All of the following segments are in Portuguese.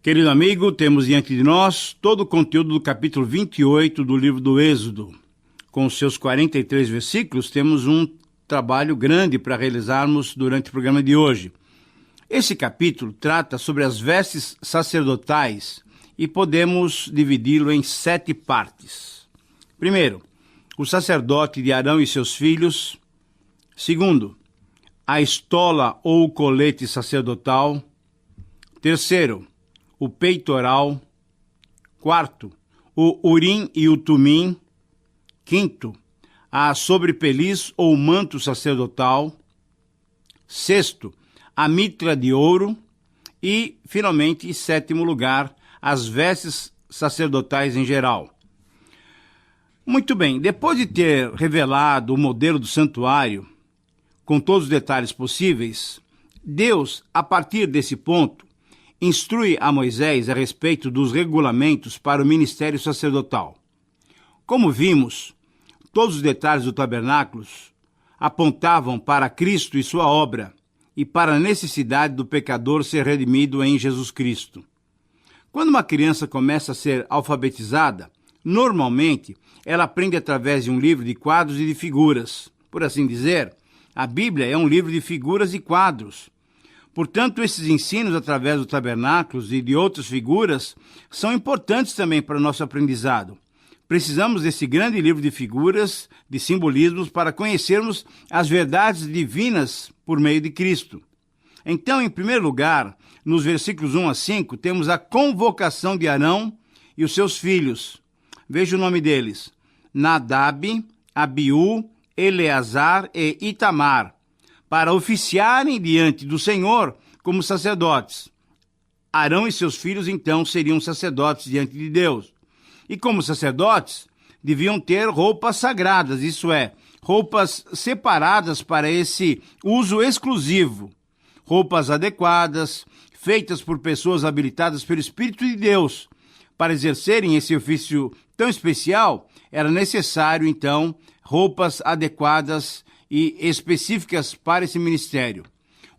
Querido amigo, temos diante de nós todo o conteúdo do capítulo 28 do livro do Êxodo. Com os seus 43 versículos, temos um trabalho grande para realizarmos durante o programa de hoje. Esse capítulo trata sobre as vestes sacerdotais e podemos dividi-lo em 7 partes. Primeiro, o sacerdote de Arão e seus filhos. Segundo, a estola ou o colete sacerdotal. Terceiro, o peitoral. Quarto, o urim e o tumim. Quinto, a sobrepeliz ou manto sacerdotal. Sexto, a mitra de ouro. E, finalmente, em sétimo lugar, as vestes sacerdotais em geral. Muito bem, depois de ter revelado o modelo do santuário, com todos os detalhes possíveis, Deus, a partir desse ponto, instrui a Moisés a respeito dos regulamentos para o ministério sacerdotal. Como vimos, todos os detalhes do tabernáculo apontavam para Cristo e sua obra e para a necessidade do pecador ser redimido em Jesus Cristo. Quando uma criança começa a ser alfabetizada, normalmente ela aprende através de um livro de quadros e de figuras. Por assim dizer, a Bíblia é um livro de figuras e quadros. Portanto, esses ensinos através do tabernáculo e de outras figuras são importantes também para o nosso aprendizado. Precisamos desse grande livro de figuras, de simbolismos, para conhecermos as verdades divinas por meio de Cristo. Então, em primeiro lugar, nos versículos 1 a 5, temos a convocação de Arão e os seus filhos. Veja o nome deles: Nadab, Abiú, Eleazar e Itamar, para oficiarem diante do Senhor como sacerdotes. Arão e seus filhos, então, seriam sacerdotes diante de Deus. E como sacerdotes, deviam ter roupas sagradas, isso é, roupas separadas para esse uso exclusivo. Roupas adequadas, feitas por pessoas habilitadas pelo Espírito de Deus. Para exercerem esse ofício tão especial, era necessário, então, roupas adequadas e específicas para esse ministério.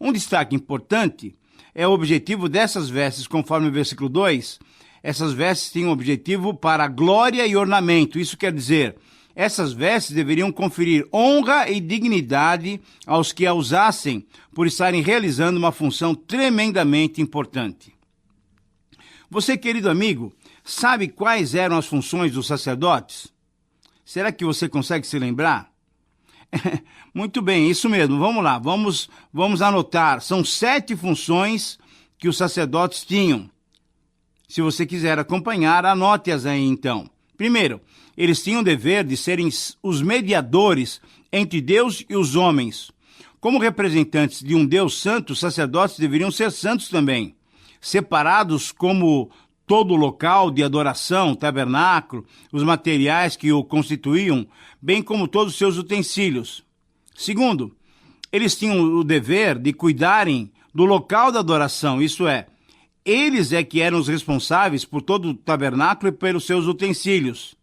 Um destaque importante é o objetivo dessas vestes, conforme o versículo 2. Essas vestes tinham objetivo para glória e ornamento. Isso quer dizer, essas vestes deveriam conferir honra e dignidade aos que a usassem, por estarem realizando uma função tremendamente importante. Você, querido amigo, sabe quais eram as funções dos sacerdotes? Será que você consegue se lembrar? Muito bem, isso mesmo. Vamos lá, vamos anotar. São 7 funções que os sacerdotes tinham. Se você quiser acompanhar, anote-as aí então. Primeiro, eles tinham o dever de serem os mediadores entre Deus e os homens. Como representantes de um Deus santo, os sacerdotes deveriam ser santos também, separados como todo o local de adoração, o tabernáculo, os materiais que o constituíam, bem como todos os seus utensílios. Segundo, eles tinham o dever de cuidarem do local da adoração, isso é, eles é que eram os responsáveis por todo o tabernáculo e pelos seus utensílios.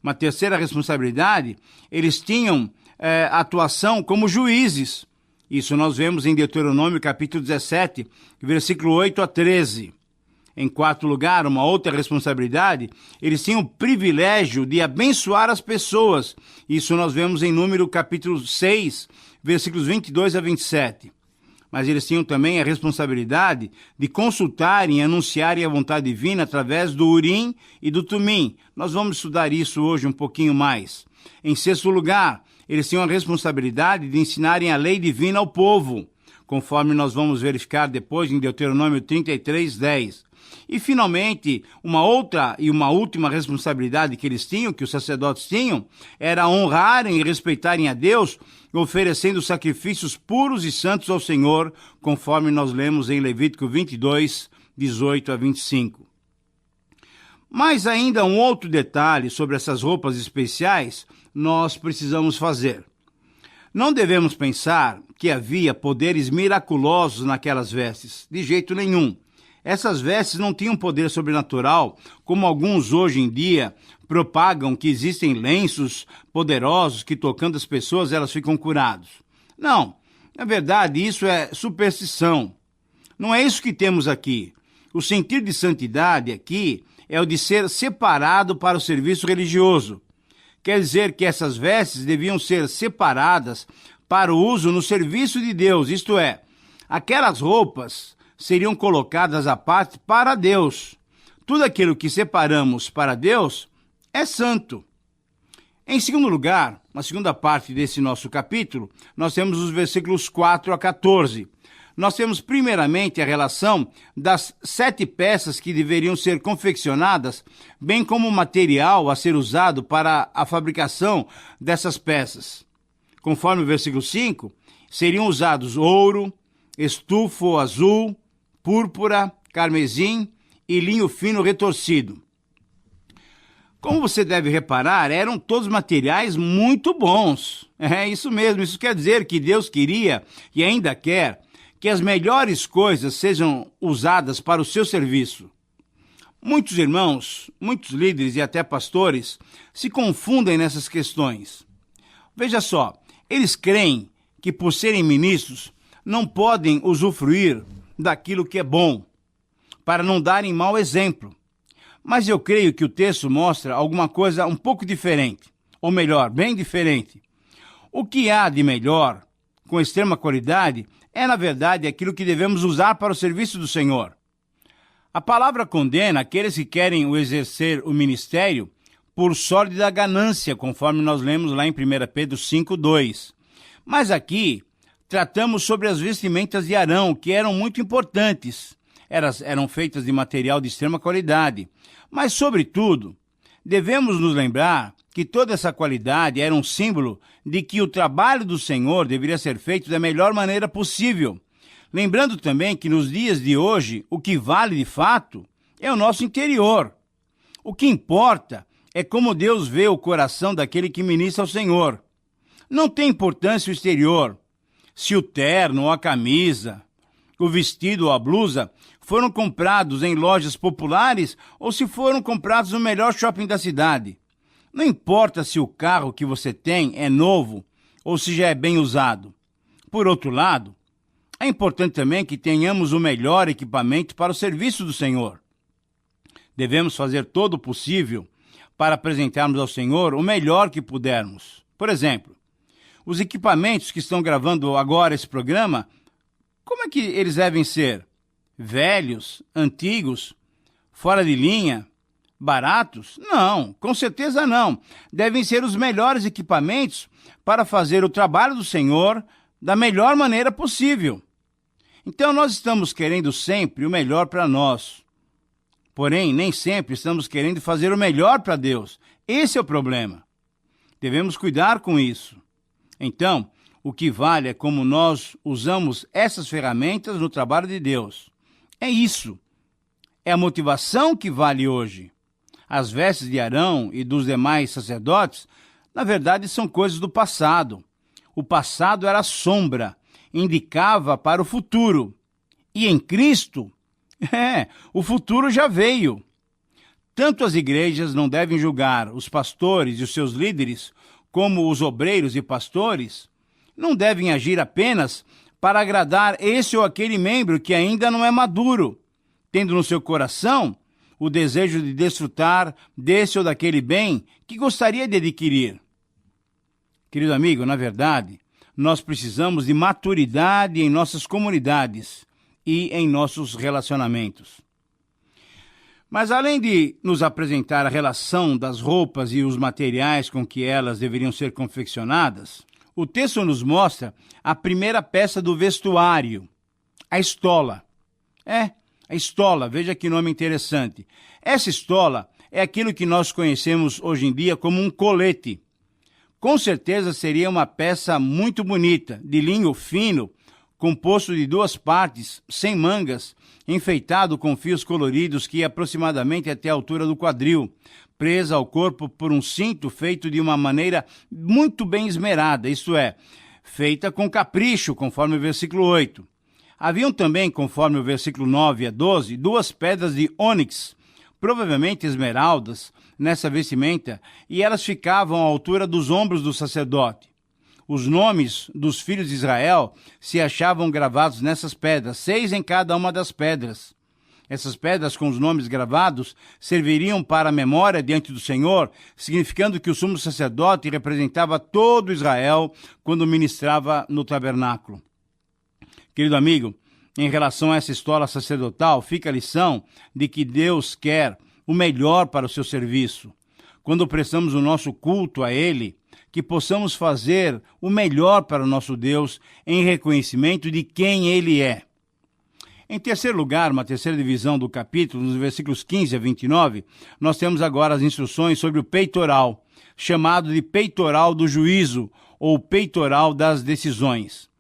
Uma terceira responsabilidade, eles tinham atuação como juízes. Isso nós vemos em Deuteronômio capítulo 17, versículo 8 a 13. Em quarto lugar, uma outra responsabilidade, eles tinham o privilégio de abençoar as pessoas. Isso nós vemos em Número capítulo 6, versículos 22 a 27. Mas eles tinham também a responsabilidade de consultarem e anunciarem a vontade divina através do Urim e do Tumim. Nós vamos estudar isso hoje um pouquinho mais. Em sexto lugar, eles tinham a responsabilidade de ensinarem a lei divina ao povo, conforme nós vamos verificar depois em Deuteronômio 33, 10. E, finalmente, uma outra e uma última responsabilidade que eles tinham, que os sacerdotes tinham, era honrarem e respeitarem a Deus, oferecendo sacrifícios puros e santos ao Senhor, conforme nós lemos em Levítico 22, 18 a 25. Mas ainda um outro detalhe sobre essas roupas especiais nós precisamos fazer. Não devemos pensar que havia poderes miraculosos naquelas vestes, de jeito nenhum. Essas vestes não tinham poder sobrenatural, como alguns hoje em dia propagam que existem lenços poderosos que, tocando as pessoas, elas ficam curadas. Não, na verdade, isso é superstição. Não é isso que temos aqui. O sentido de santidade aqui é o de ser separado para o serviço religioso. Quer dizer que essas vestes deviam ser separadas para o uso no serviço de Deus, isto é, aquelas roupas seriam colocadas à parte para Deus. Tudo aquilo que separamos para Deus é santo. Em segundo lugar, na segunda parte desse nosso capítulo, nós temos os versículos 4 a 14. Nós temos primeiramente a relação das 7 peças que deveriam ser confeccionadas, bem como o material a ser usado para a fabricação dessas peças. Conforme o versículo 5, seriam usados ouro, estufo azul, púrpura, carmesim e linho fino retorcido. Como você deve reparar, eram todos materiais muito bons. É isso mesmo, isso quer dizer que Deus queria e ainda quer que as melhores coisas sejam usadas para o seu serviço. Muitos irmãos, muitos líderes e até pastores se confundem nessas questões. Veja só, eles creem que por serem ministros não podem usufruir daquilo que é bom, para não darem mau exemplo. Mas eu creio que o texto mostra alguma coisa um pouco diferente, ou melhor, bem diferente. O que há de melhor, com extrema qualidade, é na verdade aquilo que devemos usar para o serviço do Senhor. A palavra condena aqueles que querem exercer o ministério por sórdida ganância, conforme nós lemos lá em 1 Pedro 5:2. Mas aqui tratamos sobre as vestimentas de Arão, que eram muito importantes. Eram feitas de material de extrema qualidade. Mas, sobretudo, devemos nos lembrar que toda essa qualidade era um símbolo de que o trabalho do Senhor deveria ser feito da melhor maneira possível. Lembrando também que nos dias de hoje, o que vale de fato é o nosso interior. O que importa é como Deus vê o coração daquele que ministra ao Senhor. Não tem importância o exterior. Se o terno ou a camisa, o vestido ou a blusa foram comprados em lojas populares ou se foram comprados no melhor shopping da cidade. Não importa se o carro que você tem é novo ou se já é bem usado. Por outro lado, é importante também que tenhamos o melhor equipamento para o serviço do Senhor. Devemos fazer todo o possível para apresentarmos ao Senhor o melhor que pudermos. Por exemplo, os equipamentos que estão gravando agora esse programa, como é que eles devem ser? Velhos, antigos, fora de linha, baratos? Não, com certeza não. Devem ser os melhores equipamentos para fazer o trabalho do Senhor da melhor maneira possível. Então nós estamos querendo sempre o melhor para nós. Porém, nem sempre estamos querendo fazer o melhor para Deus. Esse é o problema. Devemos cuidar com isso. Então, o que vale é como nós usamos essas ferramentas no trabalho de Deus. É isso. É a motivação que vale hoje. As vestes de Arão e dos demais sacerdotes, na verdade, são coisas do passado. O passado era sombra, indicava para o futuro. E em Cristo, o futuro já veio. Tanto as igrejas não devem julgar os pastores e os seus líderes, como os obreiros e pastores, não devem agir apenas para agradar esse ou aquele membro que ainda não é maduro, tendo no seu coração o desejo de desfrutar desse ou daquele bem que gostaria de adquirir. Querido amigo, na verdade, nós precisamos de maturidade em nossas comunidades e em nossos relacionamentos. Mas além de nos apresentar a relação das roupas e os materiais com que elas deveriam ser confeccionadas, o texto nos mostra a primeira peça do vestuário, a estola. A estola, veja que nome interessante. Essa estola é aquilo que nós conhecemos hoje em dia como um colete. Com certeza seria uma peça muito bonita, de linho fino, composto de 2 partes, sem mangas, enfeitado com fios coloridos que ia aproximadamente até a altura do quadril, presa ao corpo por um cinto feito de uma maneira muito bem esmerada, isto é, feita com capricho, conforme o versículo 8. Haviam também, conforme o versículo 9 a 12, 2 pedras de ônix, provavelmente esmeraldas, nessa vestimenta, e elas ficavam à altura dos ombros do sacerdote. Os nomes dos filhos de Israel se achavam gravados nessas pedras, 6 em cada uma das pedras. Essas pedras com os nomes gravados serviriam para a memória diante do Senhor, significando que o sumo sacerdote representava todo Israel quando ministrava no tabernáculo. Querido amigo, em relação a essa estola sacerdotal, fica a lição de que Deus quer o melhor para o seu serviço. Quando prestamos o nosso culto a Ele, que possamos fazer o melhor para o nosso Deus em reconhecimento de quem Ele é. Em terceiro lugar, uma terceira divisão do capítulo, nos versículos 15 a 29, nós temos agora as instruções sobre o peitoral, chamado de peitoral do juízo ou peitoral das decisões.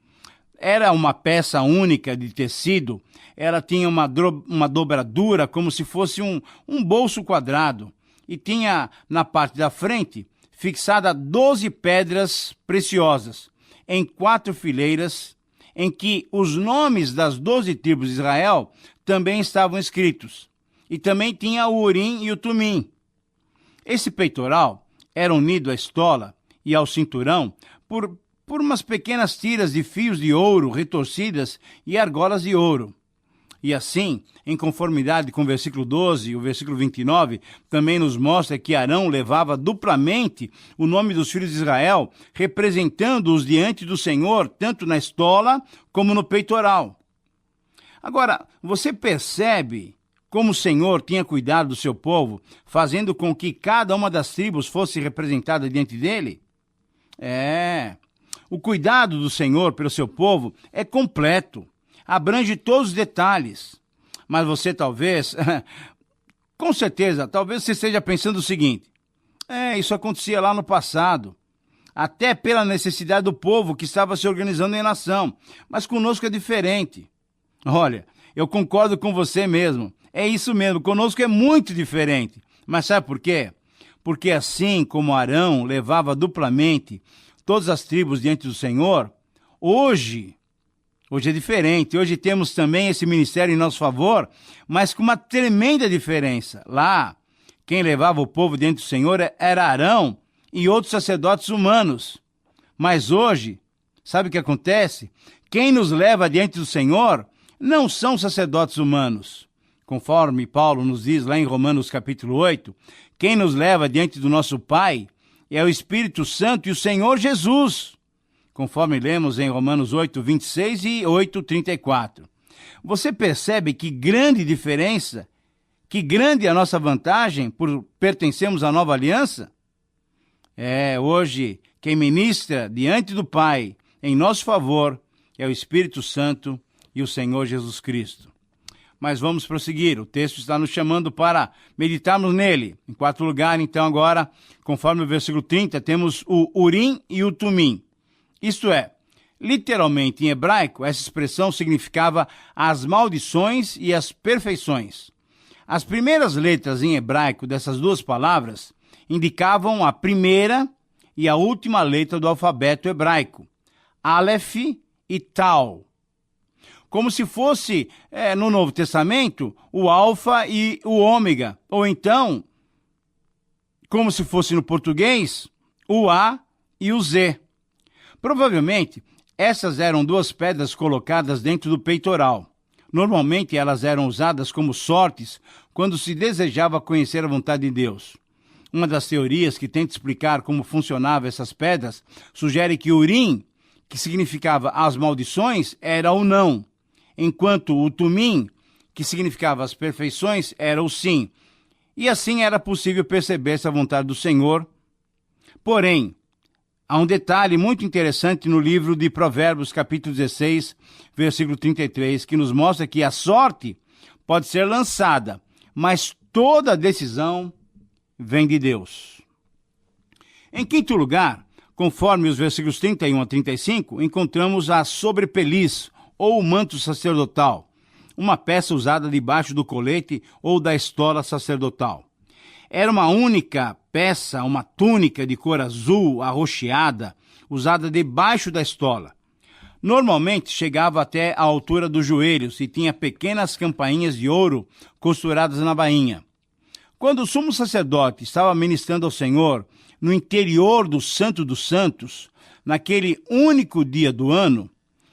Era uma peça única de tecido, ela tinha uma dobradura como se fosse um bolso quadrado e tinha na parte da frente fixada 12 pedras preciosas em 4 fileiras, em que os nomes das 12 tribos de Israel também estavam escritos. E também tinha o Urim e o Tumim. Esse peitoral era unido à estola e ao cinturão por umas pequenas tiras de fios de ouro retorcidas e argolas de ouro. E assim, em conformidade com o versículo 12 e o versículo 29, também nos mostra que Arão levava duplamente o nome dos filhos de Israel, representando-os diante do Senhor, tanto na estola como no peitoral. Agora, você percebe como o Senhor tinha cuidado do seu povo, fazendo com que cada uma das tribos fosse representada diante dele? O cuidado do Senhor pelo seu povo é completo. Abrange todos os detalhes. Mas você talvez, com certeza, talvez você esteja pensando o seguinte: isso acontecia lá no passado, até pela necessidade do povo que estava se organizando em nação, mas conosco é diferente. Olha, eu concordo com você mesmo, é isso mesmo, conosco é muito diferente. Mas sabe por quê? Porque assim como Arão levava duplamente todas as tribos diante do Senhor, hoje é diferente. Hoje temos também esse ministério em nosso favor, mas com uma tremenda diferença. Lá, quem levava o povo diante do Senhor era Arão e outros sacerdotes humanos. Mas hoje, sabe o que acontece? Quem nos leva diante do Senhor não são sacerdotes humanos. Conforme Paulo nos diz lá em Romanos capítulo 8, quem nos leva diante do nosso Pai é o Espírito Santo e o Senhor Jesus, conforme lemos em Romanos 8, 26 e 8, 34. Você percebe que grande diferença, que grande é a nossa vantagem por pertencermos à nova aliança? Hoje, quem ministra diante do Pai em nosso favor é o Espírito Santo e o Senhor Jesus Cristo. Mas vamos prosseguir, o texto está nos chamando para meditarmos nele. Em quarto lugar, então, agora, conforme o versículo 30, temos o Urim e o Tumim. Isto é, literalmente em hebraico, essa expressão significava as maldições e as perfeições. As primeiras letras em hebraico dessas duas palavras indicavam a primeira e a última letra do alfabeto hebraico, Aleph e Tal. Como se fosse, no Novo Testamento, o alfa e o ômega, ou então, como se fosse no português, o A e o Z. Provavelmente, essas eram duas pedras colocadas dentro do peitoral. Normalmente, elas eram usadas como sortes quando se desejava conhecer a vontade de Deus. Uma das teorias que tenta explicar como funcionavam essas pedras sugere que Urim, que significava as maldições, era o não, enquanto o Tumim, que significava as perfeições, era o sim. E assim era possível perceber essa vontade do Senhor. Porém, há um detalhe muito interessante no livro de Provérbios, capítulo 16, versículo 33, que nos mostra que a sorte pode ser lançada, mas toda a decisão vem de Deus. Em quinto lugar, conforme os versículos 31 a 35, encontramos a sobrepeliz, ou o manto sacerdotal, uma peça usada debaixo do colete ou da estola sacerdotal. Era uma única peça, uma túnica de cor azul arroxeada, usada debaixo da estola. Normalmente chegava até a altura dos joelhos e tinha pequenas campainhas de ouro costuradas na bainha. Quando o sumo sacerdote estava ministrando ao Senhor no interior do Santo dos Santos, naquele único dia do ano,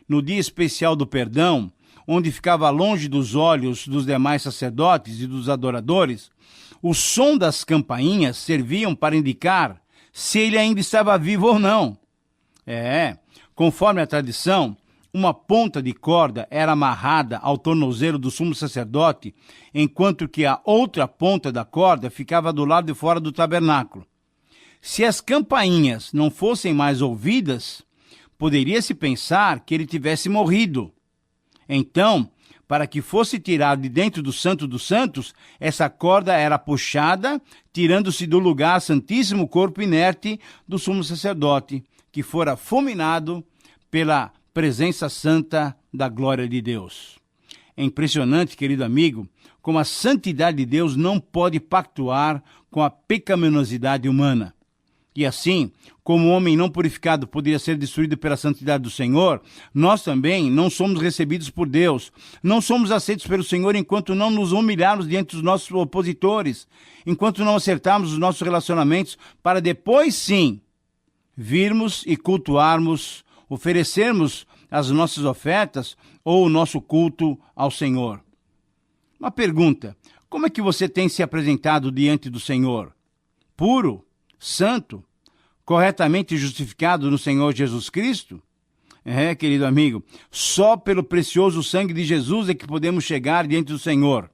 no dia especial do perdão, onde ficava longe dos olhos dos demais sacerdotes e dos adoradores, o som das campainhas serviam para indicar se ele ainda estava vivo ou não. Conforme a tradição, uma ponta de corda era amarrada ao tornozelo do sumo sacerdote, enquanto que a outra ponta da corda ficava do lado de fora do tabernáculo. Se as campainhas não fossem mais ouvidas, poderia-se pensar que ele tivesse morrido. Então, para que fosse tirado de dentro do Santo dos Santos, essa corda era puxada, tirando-se do lugar santíssimo corpo inerte do sumo sacerdote, que fora fulminado pela presença santa da glória de Deus. É impressionante, querido amigo, como a santidade de Deus não pode pactuar com a pecaminosidade humana. E assim, como o homem não purificado poderia ser destruído pela santidade do Senhor, nós também não somos recebidos por Deus. Não somos aceitos pelo Senhor enquanto não nos humilharmos diante dos nossos opositores, enquanto não acertarmos os nossos relacionamentos, para depois sim virmos e cultuarmos, oferecermos as nossas ofertas ou o nosso culto ao Senhor. Uma pergunta: como é que você tem se apresentado diante do Senhor? Puro? Santo? Corretamente justificado no Senhor Jesus Cristo? Querido amigo, só pelo precioso sangue de Jesus é que podemos chegar diante do Senhor.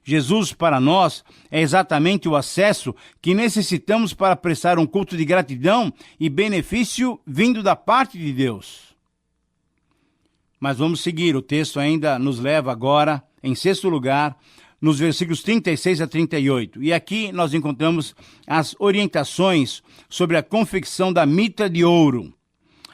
Jesus, para nós, é exatamente o acesso que necessitamos para prestar um culto de gratidão e benefício vindo da parte de Deus. Mas vamos seguir, o texto ainda nos leva agora, em sexto lugar, nos versículos 36 a 38. E aqui nós encontramos as orientações sobre a confecção da mitra de ouro.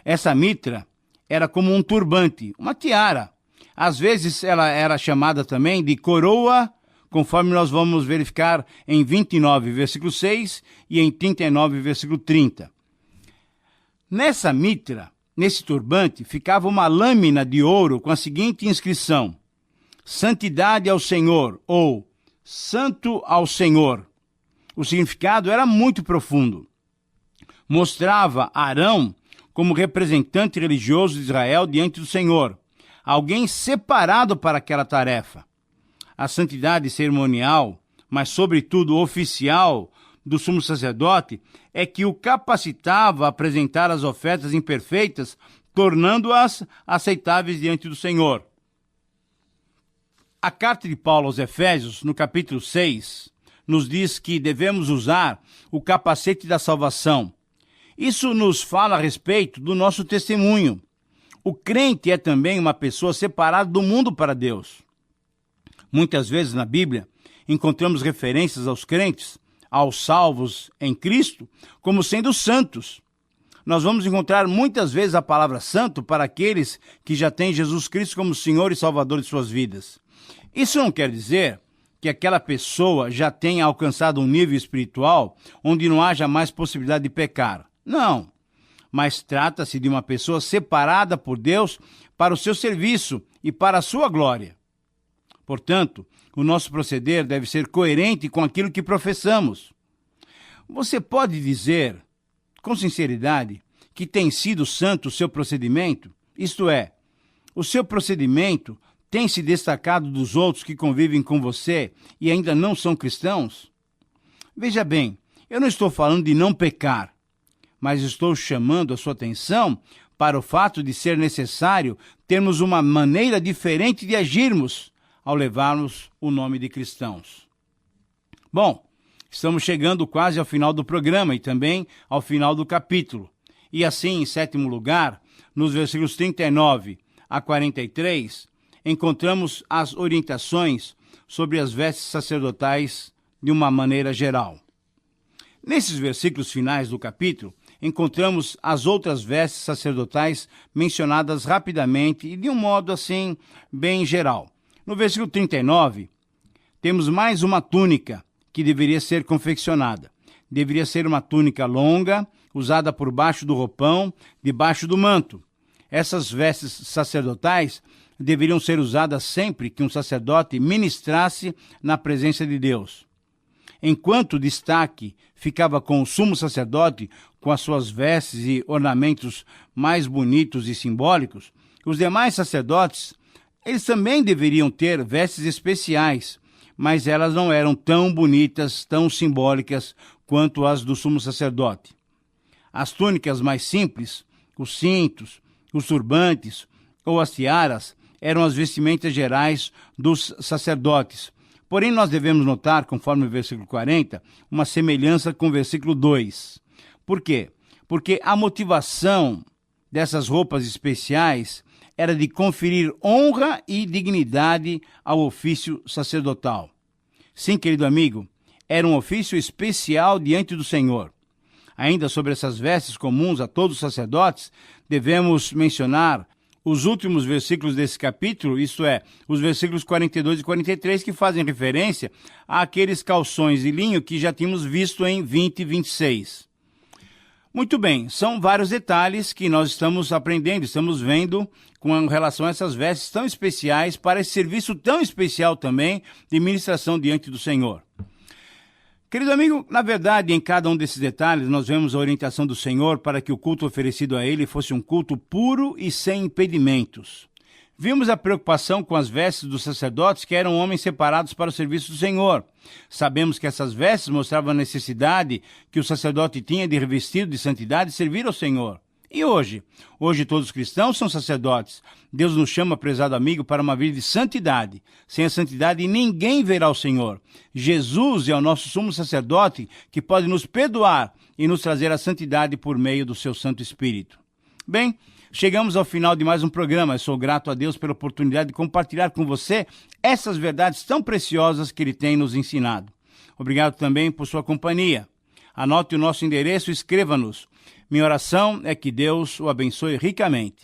Essa mitra era como um turbante, uma tiara. Às vezes ela era chamada também de coroa, conforme nós vamos verificar em 29, versículo 6 e em 39, versículo 30. Nessa mitra, nesse turbante, ficava uma lâmina de ouro com a seguinte inscrição: Santidade ao Senhor, ou Santo ao Senhor. O significado era muito profundo. Mostrava Arão como representante religioso de Israel diante do Senhor, alguém separado para aquela tarefa. A santidade cerimonial, mas sobretudo oficial, do sumo sacerdote é que o capacitava a apresentar as ofertas imperfeitas, tornando-as aceitáveis diante do Senhor. A carta de Paulo aos Efésios, no capítulo 6, nos diz que devemos usar o capacete da salvação. Isso nos fala a respeito do nosso testemunho. O crente é também uma pessoa separada do mundo para Deus. Muitas vezes na Bíblia encontramos referências aos crentes, aos salvos em Cristo, como sendo santos. Nós vamos encontrar muitas vezes a palavra santo para aqueles que já têm Jesus Cristo como Senhor e Salvador de suas vidas. Isso não quer dizer que aquela pessoa já tenha alcançado um nível espiritual onde não haja mais possibilidade de pecar. Não, mas trata-se de uma pessoa separada por Deus para o seu serviço e para a sua glória. Portanto, o nosso proceder deve ser coerente com aquilo que professamos. Você pode dizer, com sinceridade, que tem sido santo o seu procedimento? Isto é, o seu procedimento tem se destacado dos outros que convivem com você e ainda não são cristãos? Veja bem, eu não estou falando de não pecar, mas estou chamando a sua atenção para o fato de ser necessário termos uma maneira diferente de agirmos ao levarmos o nome de cristãos. Bom, estamos chegando quase ao final do programa e também ao final do capítulo. E assim, em sétimo lugar, nos versículos 39 a 43, encontramos as orientações sobre as vestes sacerdotais de uma maneira geral. Nesses versículos finais do capítulo, encontramos as outras vestes sacerdotais mencionadas rapidamente e de um modo assim bem geral. No versículo 39, temos mais uma túnica que deveria ser confeccionada. Deveria ser uma túnica longa, usada por baixo do roupão, debaixo do manto. Essas vestes sacerdotais deveriam ser usadas sempre que um sacerdote ministrasse na presença de Deus. Enquanto o destaque ficava com o sumo sacerdote, com as suas vestes e ornamentos mais bonitos e simbólicos, os demais sacerdotes Eles também deveriam ter vestes especiais, mas elas não eram tão bonitas, tão simbólicas quanto as do sumo sacerdote. As túnicas mais simples, os cintos, os turbantes ou as tiaras eram as vestimentas gerais dos sacerdotes. Porém, nós devemos notar, conforme o versículo 40, uma semelhança com o versículo 2. Por quê? Porque a motivação dessas roupas especiais era de conferir honra e dignidade ao ofício sacerdotal. Sim, querido amigo, era um ofício especial diante do Senhor. Ainda sobre essas vestes comuns a todos os sacerdotes, devemos mencionar os últimos versículos desse capítulo, isto é, os versículos 42 e 43, que fazem referência àqueles calções de linho que já tínhamos visto em 20 e 26. Muito bem, são vários detalhes que nós estamos aprendendo, estamos vendo com relação a essas vestes tão especiais para esse serviço tão especial também de ministração diante do Senhor. Querido amigo, na verdade, em cada um desses detalhes, nós vemos a orientação do Senhor para que o culto oferecido a Ele fosse um culto puro e sem impedimentos. Vimos a preocupação com as vestes dos sacerdotes, que eram homens separados para o serviço do Senhor. Sabemos que essas vestes mostravam a necessidade que o sacerdote tinha de revestido de santidade e servir ao Senhor. E hoje? Hoje todos os cristãos são sacerdotes. Deus nos chama, prezado amigo, para uma vida de santidade. Sem a santidade ninguém verá o Senhor. Jesus é o nosso sumo sacerdote que pode nos perdoar e nos trazer a santidade por meio do seu Santo Espírito. Bem, chegamos ao final de mais um programa. Eu sou grato a Deus pela oportunidade de compartilhar com você essas verdades tão preciosas que Ele tem nos ensinado. Obrigado também por sua companhia. Anote o nosso endereço e escreva-nos. Minha oração é que Deus o abençoe ricamente.